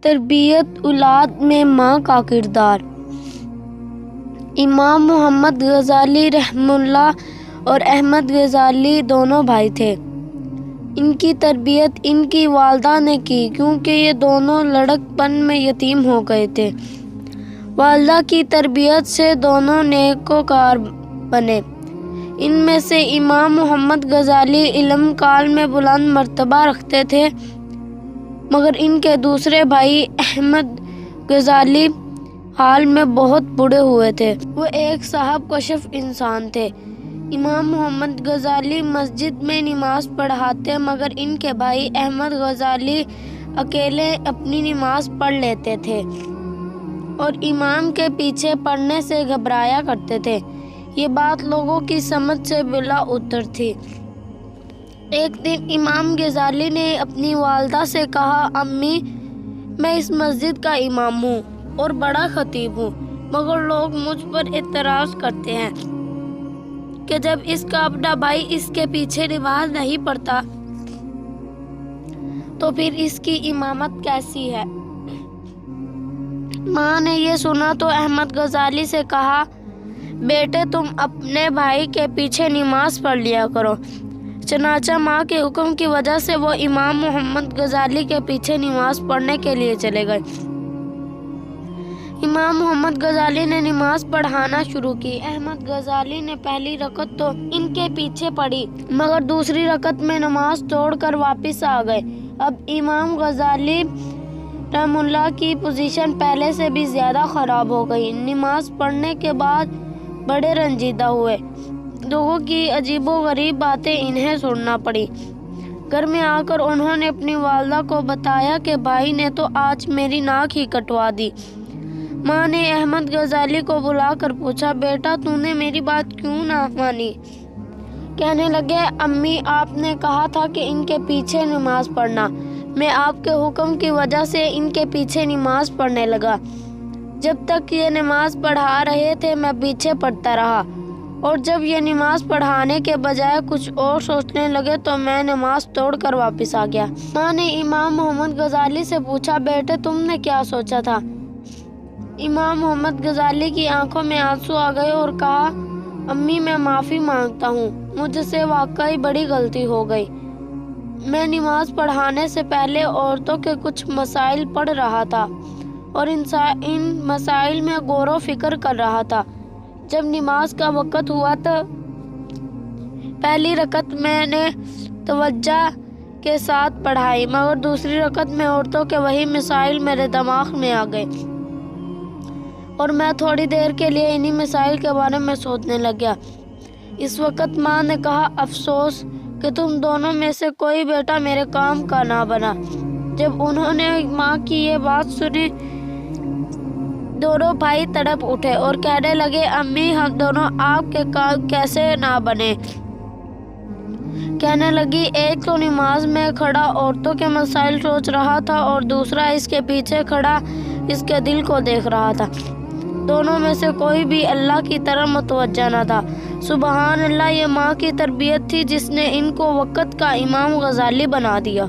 تربیت اولاد میں ماں کا کردار۔ امام محمد غزالی رحمہ اللہ اور احمد غزالی دونوں بھائی تھے۔ ان کی تربیت ان کی والدہ نے کی کیونکہ یہ دونوں لڑکپن میں یتیم ہو گئے تھے۔ والدہ کی تربیت سے دونوں نیکوکار بنے۔ ان میں سے امام محمد غزالی علم کال میں بلند مرتبہ رکھتے تھے، مگر ان کے دوسرے بھائی احمد غزالی حال میں بہت بوڑھے ہوئے تھے۔ وہ ایک صاحب کشف انسان تھے۔ امام محمد غزالی مسجد میں نماز پڑھاتے مگر ان کے بھائی احمد غزالی اکیلے اپنی نماز پڑھ لیتے تھے اور امام کے پیچھے پڑھنے سے گھبرایا کرتے تھے۔ یہ بات لوگوں کی سمجھ سے بلا اتر تھی۔ ایک دن امام غزالی نے اپنی والدہ سے کہا، امی، میں اس مسجد کا امام ہوں اور بڑا خطیب ہوں، مگر لوگ مجھ پر اعتراض کرتے ہیں کہ جب اس کا اپنا بھائی اس کے پیچھے نماز نہیں پڑھتا تو پھر اس کی امامت کیسی ہے؟ ماں نے یہ سنا تو احمد غزالی سے کہا، بیٹے تم اپنے بھائی کے پیچھے نماز پڑھ لیا کرو۔ چنانچہ ماں کے حکم کی وجہ سے وہ امام محمد غزالی کے پیچھے نماز پڑھنے کے لیے چلے گئے۔ امام محمد غزالی نے نماز پڑھانا شروع کی۔ احمد غزالی نے پہلی رکعت تو ان کے پیچھے پڑھی مگر دوسری رکعت میں نماز توڑ کر واپس آ گئے۔ اب امام غزالی رحمہ اللہ کی پوزیشن پہلے سے بھی زیادہ خراب ہو گئی۔ نماز پڑھنے کے بعد بڑے رنجیدہ ہوئے۔ لوگوں کی عجیب و غریب باتیں انہیں سننا پڑی۔ گھر میں آ کر انہوں نے اپنی والدہ کو بتایا کہ بھائی نے تو آج میری ناک ہی کٹوا دی۔ ماں نے احمد غزالی کو بلا کر پوچھا، بیٹا تو نے میری بات کیوں نہ مانی؟ کہنے لگے، امی آپ نے کہا تھا کہ ان کے پیچھے نماز پڑھنا، میں آپ کے حکم کی وجہ سے ان کے پیچھے نماز پڑھنے لگا۔ جب تک یہ نماز پڑھا رہے تھے میں پیچھے پڑھتا رہا اور جب یہ نماز پڑھانے کے بجائے کچھ اور سوچنے لگے تو میں نماز توڑ کر واپس آ گیا۔ ماں نے امام محمد غزالی سے پوچھا، بیٹے تم نے کیا سوچا تھا؟ امام محمد غزالی کی آنکھوں میں آنسو آ گئے اور کہا، امی میں معافی مانگتا ہوں، مجھ سے واقعی بڑی غلطی ہو گئی۔ میں نماز پڑھانے سے پہلے عورتوں کے کچھ مسائل پڑھ رہا تھا اور ان مسائل میں غور و فکر کر رہا تھا۔ جب نماز کا وقت ہوا تو پہلی رکعت میں نے توجہ کے ساتھ پڑھائی مگر دوسری رکعت میں عورتوں کے وہی مسائل میرے دماغ میں آ گئے اور میں تھوڑی دیر کے لیے انہی مسائل کے بارے میں سوچنے لگ گیا۔ اس وقت ماں نے کہا، افسوس کہ تم دونوں میں سے کوئی بیٹا میرے کام کا نہ بنا۔ جب انہوں نے ماں کی یہ بات سنی دونوں بھائی تڑپ اٹھے اور کہنے لگے، امی ہم دونوں آپ کے کام کیسے نہ بنے؟ کہنے لگی، ایک تو نماز میں کھڑا عورتوں کے مسائل سوچ رہا تھا اور دوسرا اس کے پیچھے کھڑا اس کے دل کو دیکھ رہا تھا۔ دونوں میں سے کوئی بھی اللہ کی طرف متوجہ نہ تھا۔ سبحان اللہ، یہ ماں کی تربیت تھی جس نے ان کو وقت کا امام غزالی بنا دیا۔